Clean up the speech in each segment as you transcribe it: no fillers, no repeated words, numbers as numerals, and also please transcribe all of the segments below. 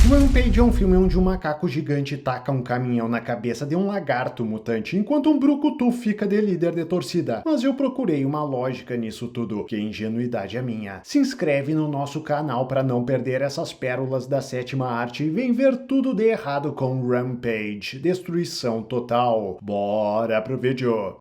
Rampage é um filme onde um macaco gigante taca um caminhão na cabeça de um lagarto mutante, enquanto um brucutu fica de líder de torcida. Mas eu procurei uma lógica nisso tudo, que ingenuidade é minha. Se inscreve no nosso canal para não perder essas pérolas da sétima arte e vem ver tudo de errado com Rampage, destruição total. Bora pro vídeo!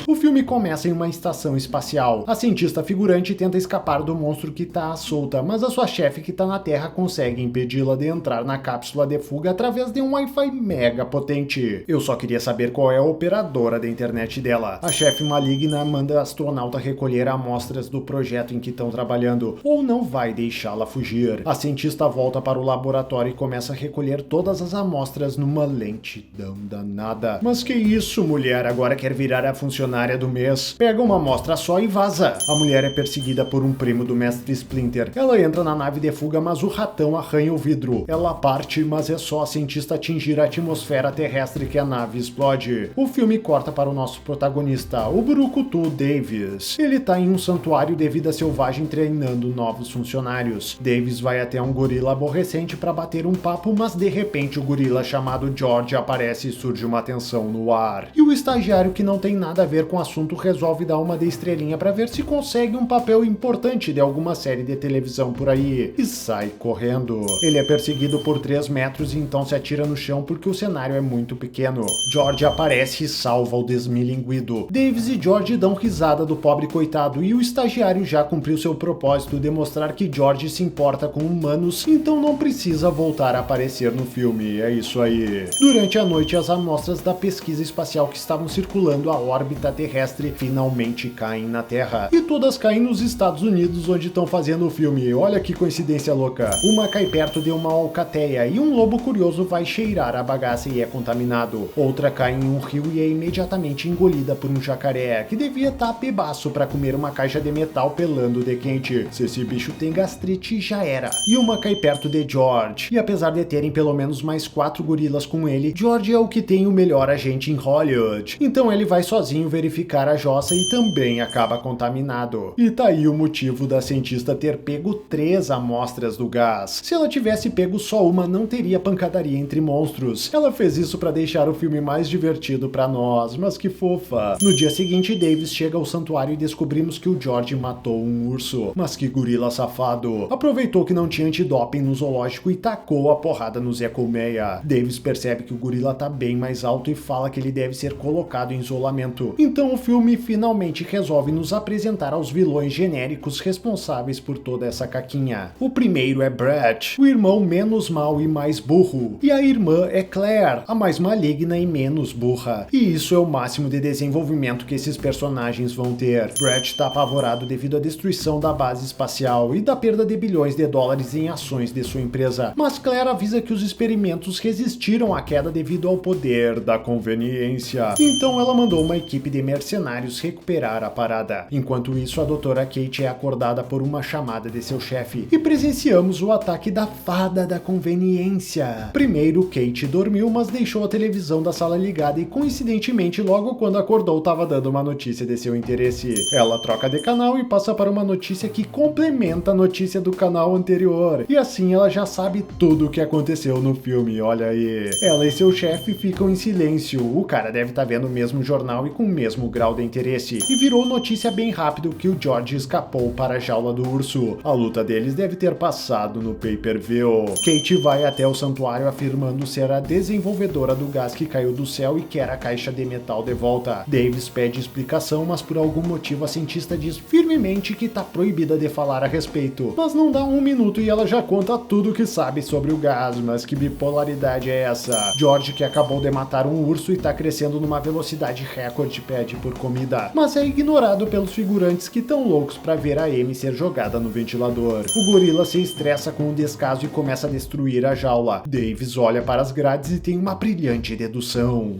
O filme começa em uma estação espacial. A cientista figurante tenta escapar do monstro que tá à solta, mas a sua chefe que tá na Terra consegue impedi-la de entrar na cápsula de fuga através de um Wi-Fi mega potente. Eu só queria saber qual é a operadora da internet dela. A chefe maligna manda a astronauta recolher amostras do projeto em que estão trabalhando, ou não vai deixá-la fugir. A cientista volta para o laboratório e começa a recolher todas as amostras numa lentidão danada. Mas que isso, mulher? Agora quer virar a funcionária do mês? Pega uma amostra só e vaza. A mulher é perseguida por um primo do mestre Splinter. Ela entra na nave de fuga, mas o ratão arranha o vidro. Ela parte, mas é só a cientista atingir a atmosfera terrestre que a nave explode. O filme corta para o nosso protagonista, o brucutu Davis. Ele tá em um santuário de vida selvagem treinando novos funcionários. Davis vai até um gorila aborrecente para bater um papo, mas de repente o gorila chamado George aparece e surge uma tensão no ar. E o estagiário, que não tem nada a ver com o assunto, resolve dar uma de estrelinha para ver se consegue um papel importante de alguma série de televisão por aí, e sai correndo. Ele é perseguido por 3 metros e então se atira no chão porque o cenário é muito pequeno. George aparece e salva o desmilinguido. Davis e George dão risada do pobre coitado, e o estagiário já cumpriu seu propósito de mostrar que George se importa com humanos, então não precisa voltar a aparecer no filme. É isso aí. Durante a noite, as amostras da pesquisa espacial que estavam circulando a órbita terrestre finalmente caem na Terra. E todas caem nos Estados Unidos, onde estão fazendo o filme. Olha que coincidência louca. Uma cai perto de uma alcateia e um lobo curioso vai cheirar a bagaça e é contaminado. Outra cai em um rio e é imediatamente engolida por um jacaré, que devia estar bebaço para comer uma caixa de metal pelando de quente. Se esse bicho tem gastrite, já era. E uma cai perto de George. E apesar de terem pelo menos mais 4 gorilas com ele, George é o que tem o melhor agente em Hollywood. Então ele vai sozinho verificar a jossa e também acaba contaminado. E tá aí o motivo da cientista ter pego 3 amostras do gás. Se ela tivesse pego só uma, não teria pancadaria entre monstros. Ela fez isso para deixar o filme mais divertido para nós, mas que fofa. No dia seguinte, Davis chega ao santuário e descobrimos que o George matou um urso. Mas que gorila safado. Aproveitou que não tinha antidoping no zoológico e tacou a porrada no Zé Colmeia. Davis percebe que o gorila tá bem mais alto e fala que ele deve ser colocado em isolamento. Então o filme finalmente resolve nos apresentar aos vilões genéricos responsáveis por toda essa caquinha. O primeiro é Brett, o irmão menos mau e mais burro. E a irmã é Claire, a mais maligna e menos burra. E isso é o máximo de desenvolvimento que esses personagens vão ter. Brett tá apavorado devido à destruição da base espacial e da perda de bilhões de dólares em ações de sua empresa. Mas Claire avisa que os experimentos resistiram à queda devido ao poder da conveniência. Então ela mandou uma equipe de mercenários recuperar a parada. Enquanto isso, a doutora Kate é acordada por uma chamada de seu chefe e presenciamos o ataque da fada da conveniência. Primeiro, Kate dormiu, mas deixou a televisão da sala ligada e coincidentemente logo quando acordou estava dando uma notícia de seu interesse. Ela troca de canal e passa para uma notícia que complementa a notícia do canal anterior. E assim ela já sabe tudo o que aconteceu no filme, olha aí. Ela e seu chefe ficam em silêncio. O cara deve estar vendo o mesmo jornal e com o mesmo grau de interesse. E virou notícia bem rápido que o George escapou para a jaula do urso. A luta deles deve ter passado no pay-per-view. Kate vai até o santuário afirmando ser a desenvolvedora do gás que caiu do céu e quer a caixa de metal de volta. Davis pede explicação, mas por algum motivo a cientista diz firmemente que tá proibida de falar a respeito. Mas não dá 1 minuto e ela já conta tudo que sabe sobre o gás, mas que bipolaridade é essa? George, que acabou de matar um urso e tá crescendo numa velocidade recorde, pede por comida, mas é ignorado pelos figurantes que tão loucos pra ver a Amy ser jogada no ventilador. O gorila se estressa com o descaso e começa a destruir a jaula. Davis olha para as grades e tem uma brilhante dedução.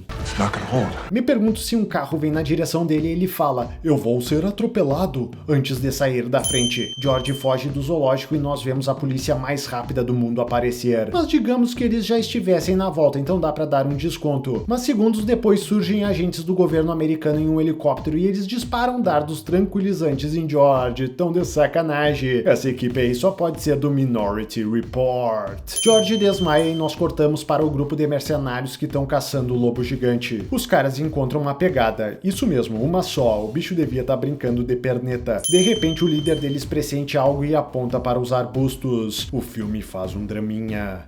Me pergunto se um carro vem na direção dele e ele fala: "Eu vou ser atropelado", antes de sair da frente. George foge do zoológico e nós vemos a polícia mais rápida do mundo aparecer. Mas digamos que eles já estivessem na volta, então dá pra dar um desconto. Mas segundos depois surgem agentes do governo americano americano em um helicóptero e eles disparam dardos tranquilizantes em George. Tão de sacanagem. Essa equipe aí só pode ser do Minority Report. George desmaia e nós cortamos para o grupo de mercenários que estão caçando o lobo gigante. Os caras encontram uma pegada. Isso mesmo, uma só. O bicho devia estar brincando de perneta. De repente o líder deles pressente algo e aponta para os arbustos. O filme faz um draminha.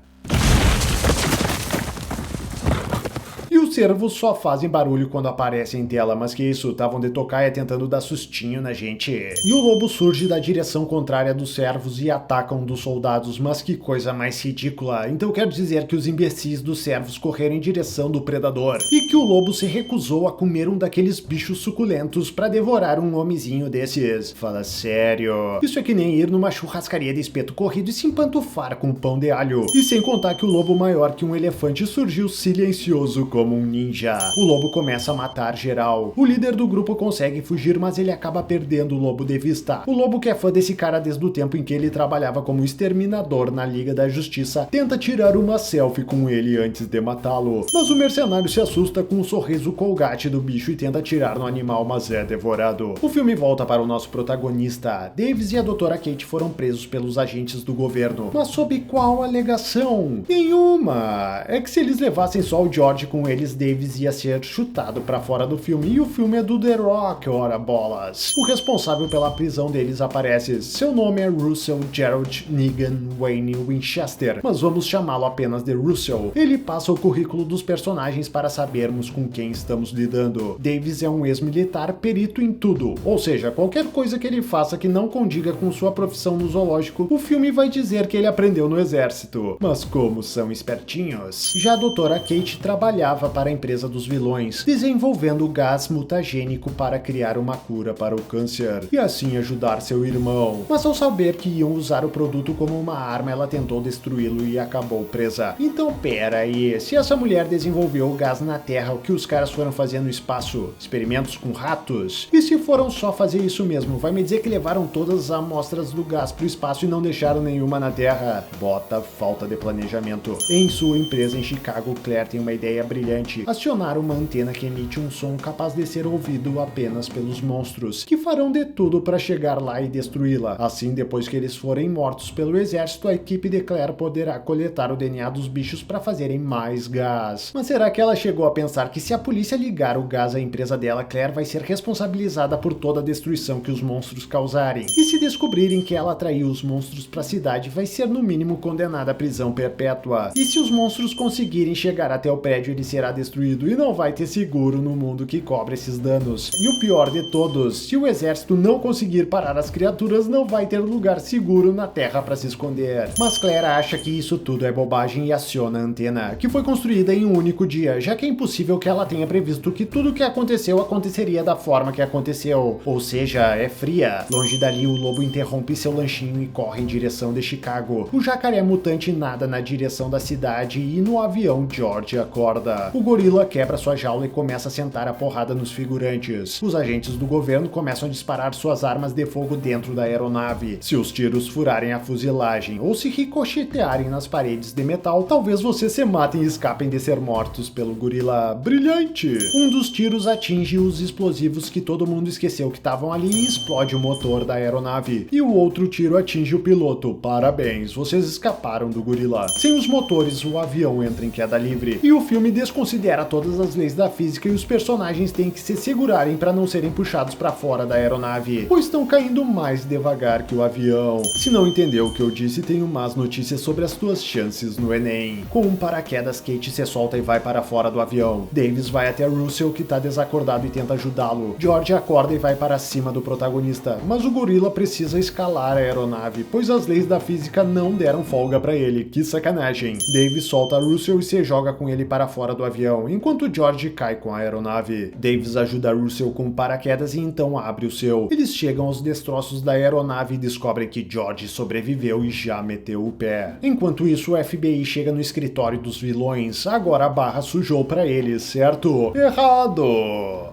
Os cervos só fazem barulho quando aparecem em tela, mas que isso, estavam de tocaia tentando dar sustinho na gente. E o lobo surge da direção contrária dos cervos e ataca um dos soldados, mas que coisa mais ridícula. Então quer dizer que os imbecis dos cervos correram em direção do predador, e que o lobo se recusou a comer um daqueles bichos suculentos pra devorar um homenzinho desses. Fala sério. Isso é que nem ir numa churrascaria de espeto corrido e se empantufar com pão de alho. E sem contar que o lobo maior que um elefante surgiu silencioso como um ninja. O lobo começa a matar geral. O líder do grupo consegue fugir, mas ele acaba perdendo o lobo de vista. O lobo, que é fã desse cara desde o tempo em que ele trabalhava como exterminador na Liga da Justiça, tenta tirar uma selfie com ele antes de matá-lo. Mas o mercenário se assusta com o sorriso colgate do bicho e tenta atirar no animal, mas é devorado. O filme volta para o nosso protagonista. Davis e a doutora Kate foram presos pelos agentes do governo. Mas sob qual alegação? Nenhuma! É que se eles levassem só o George com eles, Davis ia ser chutado pra fora do filme, e o filme é do The Rock, ora bolas. O responsável pela prisão deles aparece. Seu nome é Russell Gerald Negan Wayne Winchester, mas vamos chamá-lo apenas de Russell. Ele passa o currículo dos personagens para sabermos com quem estamos lidando. Davis é um ex-militar perito em tudo, ou seja, qualquer coisa que ele faça que não condiga com sua profissão no zoológico, o filme vai dizer que ele aprendeu no exército. Mas como são espertinhos. Já a doutora Kate trabalhava para a empresa dos vilões, desenvolvendo gás mutagênico para criar uma cura para o câncer e assim ajudar seu irmão. Mas ao saber que iam usar o produto como uma arma, ela tentou destruí-lo e acabou presa. Então pera aí, se essa mulher desenvolveu o gás na Terra, o que os caras foram fazer no espaço? Experimentos com ratos? E se foram só fazer isso mesmo, vai me dizer que levaram todas as amostras do gás pro espaço e não deixaram nenhuma na Terra? Bota falta de planejamento. Em sua empresa em Chicago, Claire tem uma ideia brilhante: acionar uma antena que emite um som capaz de ser ouvido apenas pelos monstros, que farão de tudo para chegar lá e destruí-la. Assim, depois que eles forem mortos pelo exército, a equipe de Claire poderá coletar o DNA dos bichos para fazerem mais gás. Mas será que ela chegou a pensar que se a polícia ligar o gás à empresa dela, Claire vai ser responsabilizada por toda a destruição que os monstros causarem? E se descobrirem que ela atraiu os monstros para a cidade, vai ser no mínimo condenada à prisão perpétua. E se os monstros conseguirem chegar até o prédio, ele será destruído e não vai ter seguro no mundo que cobre esses danos. E o pior de todos, se o exército não conseguir parar as criaturas, não vai ter lugar seguro na Terra para se esconder. Mas Claire acha que isso tudo é bobagem e aciona a antena, que foi construída em um único dia, já que é impossível que ela tenha previsto que tudo o que aconteceu aconteceria da forma que aconteceu, ou seja, é fria. Longe dali, o lobo interrompe seu lanchinho e corre em direção de Chicago. O jacaré mutante nada na direção da cidade e no avião George acorda. O gorila quebra sua jaula e começa a sentar a porrada nos figurantes. Os agentes do governo começam a disparar suas armas de fogo dentro da aeronave. Se os tiros furarem a fuselagem ou se ricochetearem nas paredes de metal, talvez vocês se matem e escapem de ser mortos pelo gorila brilhante. Um dos tiros atinge os explosivos que todo mundo esqueceu que estavam ali e explode o motor da aeronave. E o outro tiro atinge o piloto. Parabéns, vocês escaparam do gorila. Sem os motores, o avião entra em queda livre. E o filme desconsidera todas as leis da física e os personagens têm que se segurarem para não serem puxados para fora da aeronave, pois estão caindo mais devagar que o avião. Se não entendeu o que eu disse, tenho más notícias sobre as tuas chances no Enem. Com um paraquedas, Kate se solta e vai para fora do avião. Davis vai até Russell, que tá desacordado, e tenta ajudá-lo. George acorda e vai para cima do protagonista, mas o gorila precisa escalar a aeronave, pois as leis da física não deram folga para ele. Que sacanagem. Davis solta Russell e se joga com ele para fora do avião, enquanto George cai com a aeronave. Davis ajuda Russell com paraquedas e então abre o seu. Eles chegam aos destroços da aeronave e descobrem que George sobreviveu e já meteu o pé. Enquanto isso, o FBI chega no escritório dos vilões. Agora a barra sujou pra eles, certo? Errado!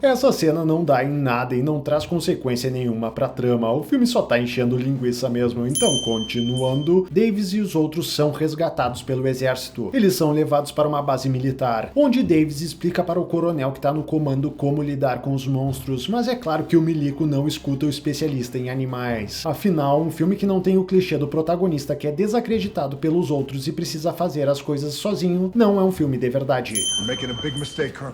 Essa cena não dá em nada e não traz consequência nenhuma pra trama. O filme só tá enchendo linguiça mesmo. Então, continuando, Davis e os outros são resgatados pelo exército. Eles são levados para uma base militar, onde Davis explica para o coronel que tá no comando como lidar com os monstros, mas é claro que o milico não escuta o especialista em animais. Afinal, um filme que não tem o clichê do protagonista que é desacreditado pelos outros e precisa fazer as coisas sozinho, não é um filme de verdade.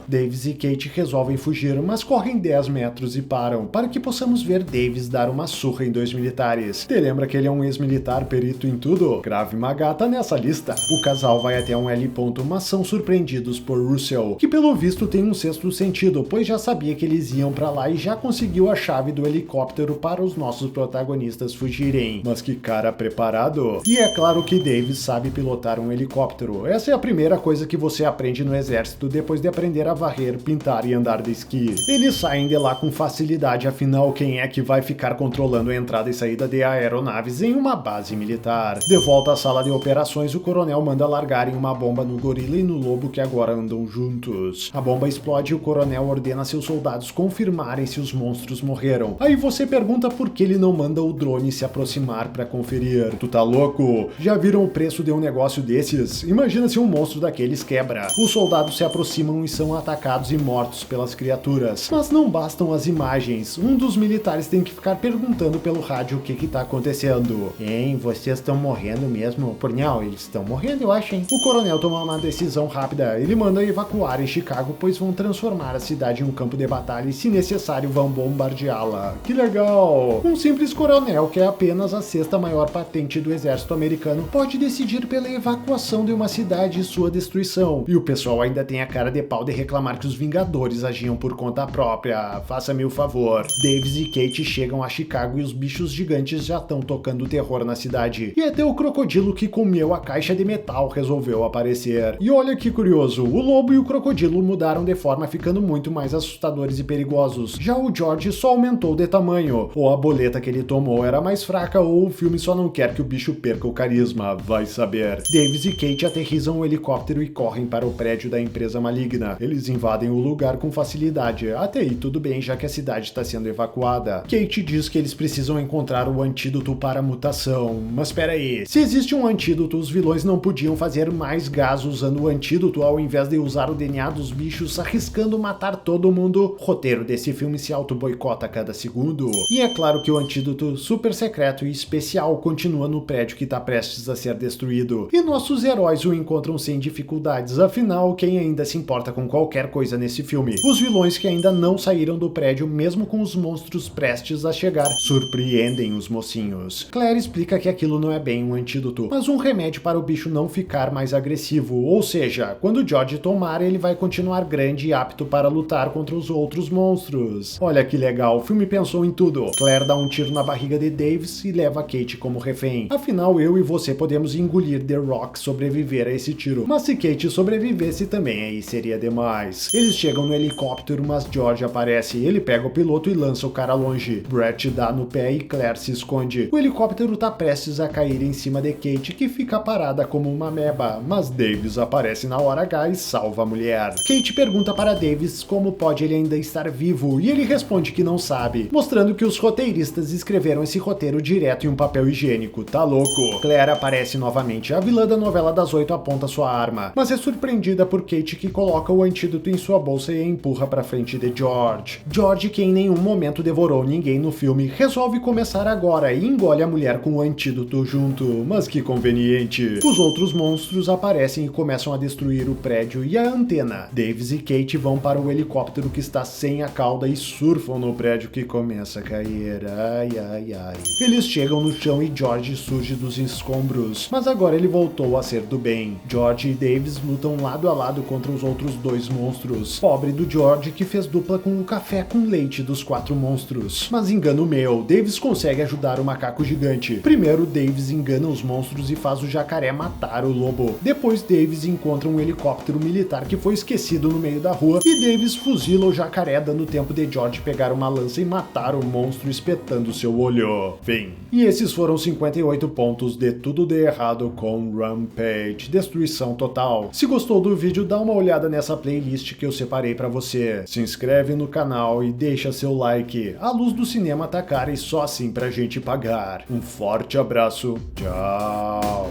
Davis e Kate resolvem fugir, mas correm 10 metros e param, para que possamos ver Davis dar uma surra em 2 militares. Te lembra que ele é um ex-militar perito em tudo? Krav Maga tá nessa lista. O casal vai até um L ponto, mas são surpreendidos por Russell, que pelo visto tem um sexto sentido, pois já sabia que eles iam pra lá e já conseguiu a chave do helicóptero para os nossos protagonistas fugirem. Mas que cara preparado! E é claro que Davis sabe pilotar um helicóptero. Essa é a primeira coisa que você aprende no exército depois de aprender a varrer, pintar e andar de esqui. Eles saem de lá com facilidade, afinal quem é que vai ficar controlando a entrada e saída de aeronaves em uma base militar? De volta à sala de operações, o coronel manda largarem uma bomba no gorila e no lobo que agora andam juntos. A bomba explode e o coronel ordena seus soldados confirmarem se os monstros morreram. Aí você pergunta por que ele não manda o drone se aproximar para conferir. Tu tá louco? Já viram o preço de um negócio desses? Imagina se um monstro daqueles quebra. Os soldados se aproximam e são atacados e mortos pelas criaturas. Mas não bastam as imagens. Um dos militares tem que ficar perguntando pelo rádio o que tá acontecendo. Hein, vocês estão morrendo mesmo? Pornhal, eles estão morrendo, eu acho, hein? O coronel toma uma decisão rápida. Ele manda evacuar em Chicago, pois vão transformar a cidade em um campo de batalha e, se necessário, vão bombardeá-la. Que legal! Um simples coronel, que é apenas a sexta maior patente do exército americano, pode decidir pela evacuação de uma cidade e sua destruição. E o pessoal ainda tem a cara de pau de reclamar que os Vingadores agiam por conta própria. Faça-me o favor. Davis e Kate chegam a Chicago e os bichos gigantes já estão tocando terror na cidade. E até o crocodilo que comeu a caixa de metal resolveu aparecer. E olha que curioso, o lobo e o crocodilo mudaram de forma, ficando muito mais assustadores e perigosos. Já o George só aumentou de tamanho. Ou a boleta que ele tomou era mais fraca, ou o filme só não quer que o bicho perca o carisma. Vai saber. Davis e Kate aterrissam o helicóptero e correm para o prédio da empresa maligna. Eles invadem o lugar com facilidade. Até aí tudo bem, já que a cidade está sendo evacuada. Kate diz que eles precisam encontrar o antídoto para a mutação. Mas espera aí, se existe um antídoto, os vilões não podiam fazer mais gás usando o antídoto ao invés de usar o DNA dos bichos, arriscando matar todo mundo? O roteiro desse filme se auto-boicota a cada segundo. E é claro que o antídoto super secreto e especial continua no prédio que está prestes a ser destruído. E nossos heróis o encontram sem dificuldades, afinal, quem ainda se importa com qualquer coisa nesse filme? Os vilões que ainda não saíram do prédio, mesmo com os monstros prestes a chegar, surpreendem os mocinhos. Claire explica que aquilo não é bem um antídoto, mas um remédio para o bicho não ficar mais agressivo, ou seja, quando George tomar, ele vai continuar grande e apto para lutar contra os outros monstros. Olha que legal, o filme pensou em tudo. Claire dá um tiro na barriga de Davis e leva Kate como refém. Afinal, eu e você podemos engolir The Rock, sobreviver a esse tiro. Mas se Kate sobrevivesse também, aí seria demais. Eles chegam no helicóptero, mas George aparece. Ele pega o piloto e lança o cara longe. Brett dá no pé e Claire se esconde. O helicóptero tá prestes a cair em cima de Kate, que fica parada como uma meba, mas Davis aparece na hora H e salva a mulher. Kate pergunta para Davis como pode ele ainda estar vivo, e ele responde que não sabe, mostrando que os roteiristas escreveram esse roteiro direto em um papel higiênico. Tá louco? Claire aparece novamente. A vilã da novela das 8 aponta sua arma, mas é surpreendida por Kate, que coloca o antídoto em sua bolsa e a empurra pra frente de George. George, que em nenhum momento devorou ninguém no filme, resolve começar agora e engole a mulher com o antídoto junto. Mas que conveniente. Os outros monstros aparecem e começam a destruir o prédio e a antena. Davis e Kate vão para o helicóptero que está sem a cauda e surfam no prédio que começa a cair. Ai, ai, ai. Eles chegam no chão e George surge dos escombros, mas agora ele voltou a ser do bem. George e Davis lutam lado a lado contra os outros dois monstros. Pobre do George, que fez dupla com o café com leite dos 4 monstros. Mas engano meu, Davis consegue ajudar o macaco gigante. Primeiro, Davis engana os monstros e faz o jacaré matar o lobo. Depois, Davis encontra um helicóptero militar que foi esquecido no meio da rua e Davis fuzila o jacaré, dando tempo de George pegar uma lança e matar o monstro espetando seu olho. Fim. E esses foram 58 pontos de tudo de errado com Rampage, destruição total. Se gostou do vídeo, dá uma olhada nessa playlist que eu separei pra você. Se inscreve no canal e deixa seu like. A luz do cinema tá cara e só assim pra gente pagar. Um forte abraço. Tchau.